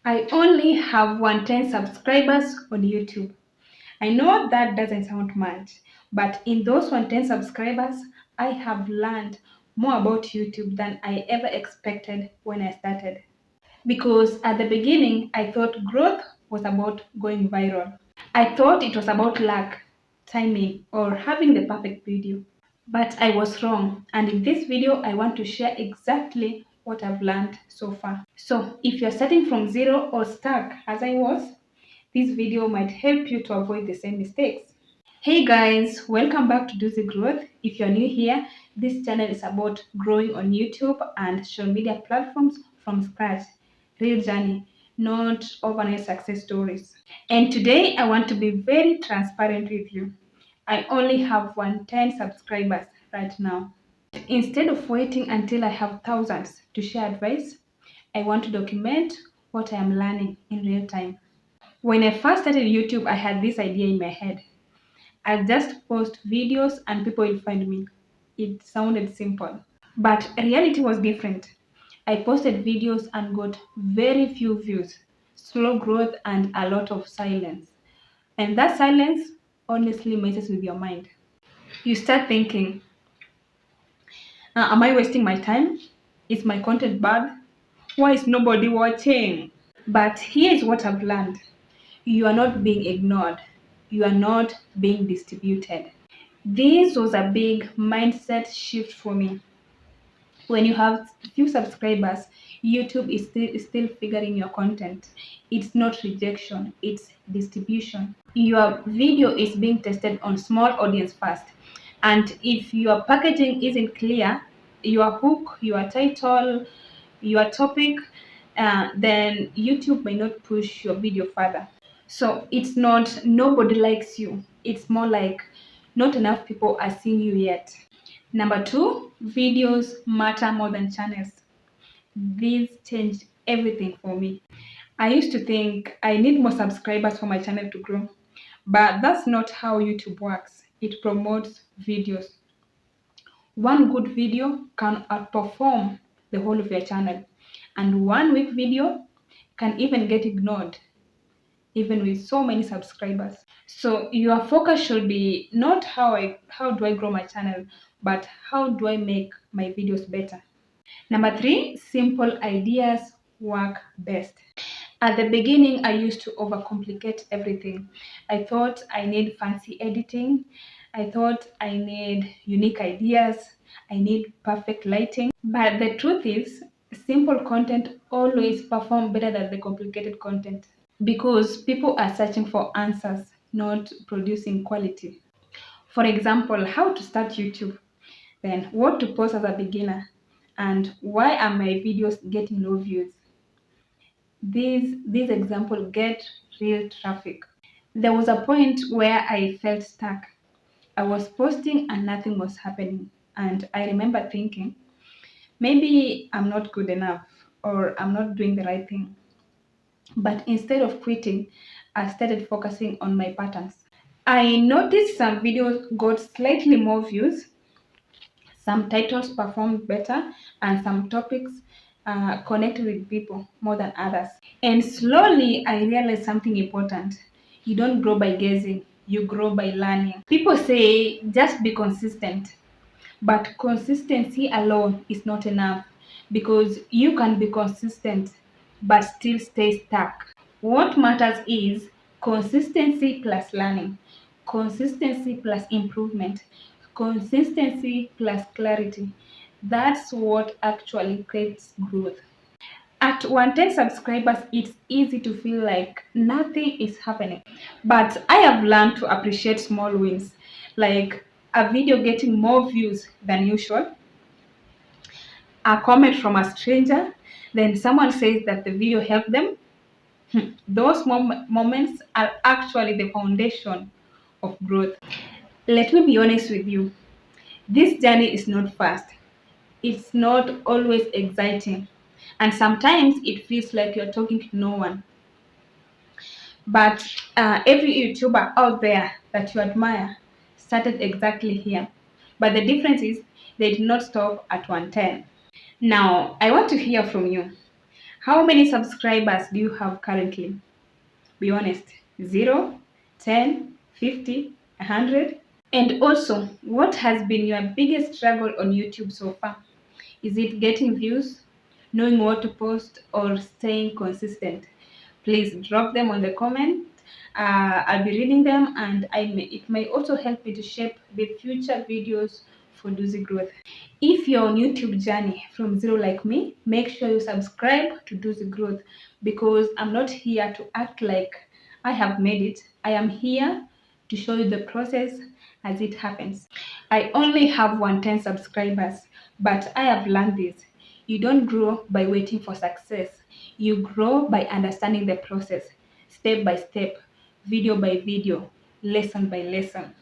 I only have 110 subscribers on YouTube. I know that doesn't sound much, but in those 110 subscribers, I have learned more about YouTube than I ever expected when I started. Because at the beginning, I thought growth was about going viral. I thought it was about luck, timing, or having the perfect video. But I was wrong, and in this video, I want to share exactly what I've learned so far. So, if you're starting from zero or stuck as I was, this video might help you to avoid the same mistakes. Hey guys, welcome back to Do the Growth. If you're new here, this channel is about growing on YouTube and social media platforms from scratch. Real journey, not overnight success stories. And today I want to be very transparent with you. I only have 110 subscribers right now. Instead of waiting until I have thousands to share advice, I want to document what I am learning in real time. When I first started YouTube, I had this idea in my head. I'll just post videos and people will find me. It sounded simple. But reality was different. I posted videos and got very few views, slow growth, and a lot of silence. And that silence honestly messes with your mind. You start thinking, am I wasting my time? Is my content bad? Why is nobody watching? But here is what I've learned. You are not being ignored. You are not being distributed. This was a big mindset shift for me. When you have few subscribers, YouTube is still figuring your content. It's not rejection, it's distribution. Your video is being tested on small audience first. And if your packaging isn't clear, your hook, your title, your topic, then YouTube may not push your video further. So it's not nobody likes you. It's more like not enough people are seeing you yet. Number two, videos matter more than channels. This changed everything for me. I used to think I need more subscribers for my channel to grow, but that's not how YouTube works. It promotes videos. One good video can outperform the whole of your channel, and one weak video can even get ignored, even with so many subscribers. So your focus should be not how do I grow my channel, but how do I make my videos better. Number three, simple ideas work best. At the beginning, I used to overcomplicate everything. I thought I need fancy editing. I thought I need unique ideas. I need perfect lighting. But the truth is, simple content always perform better than the complicated content because people are searching for answers, not producing quality. For example, how to start YouTube, then what to post as a beginner, and why are my videos getting low views. These examples get real traffic. There was a point where I felt stuck. I was posting and nothing was happening. And I remember thinking, maybe I'm not good enough or I'm not doing the right thing. But instead of quitting, I started focusing on my patterns. I noticed some videos got slightly more views, some titles performed better, and some topics connected with people more than others. And slowly, I realized something important. You don't grow by guessing, you grow by learning. People say just be consistent, but consistency alone is not enough because you can be consistent but still stay stuck. What matters is consistency plus learning, consistency plus improvement, consistency plus clarity. That's what actually creates growth. At 110 subscribers, it's easy to feel like nothing is happening. But I have learned to appreciate small wins, like a video getting more views than usual, a comment from a stranger, then someone says that the video helped them. Those moments are actually the foundation of growth. Let me be honest with you. This journey is not fast. It's not always exciting. And sometimes it feels like you're talking to no one. But every YouTuber out there that you admire started exactly here. But the difference is they did not stop at 110. Now, I want to hear from you. How many subscribers do you have currently? Be honest. 0, 10, 50, 100? And also, what has been your biggest struggle on YouTube so far? Is it getting views, knowing what to post, or staying consistent? Please drop them on the comment. I'll be reading them, and it may also help me to shape the future videos for Duzi Growth. If you're on YouTube journey from zero like me, make sure you subscribe to Duzi Growth, because I'm not here to act like I have made it. I am here to show you the process as it happens. I only have 110 subscribers, but I have learned this. You don't grow by waiting for success. You grow by understanding the process, step by step, video by video, lesson by lesson.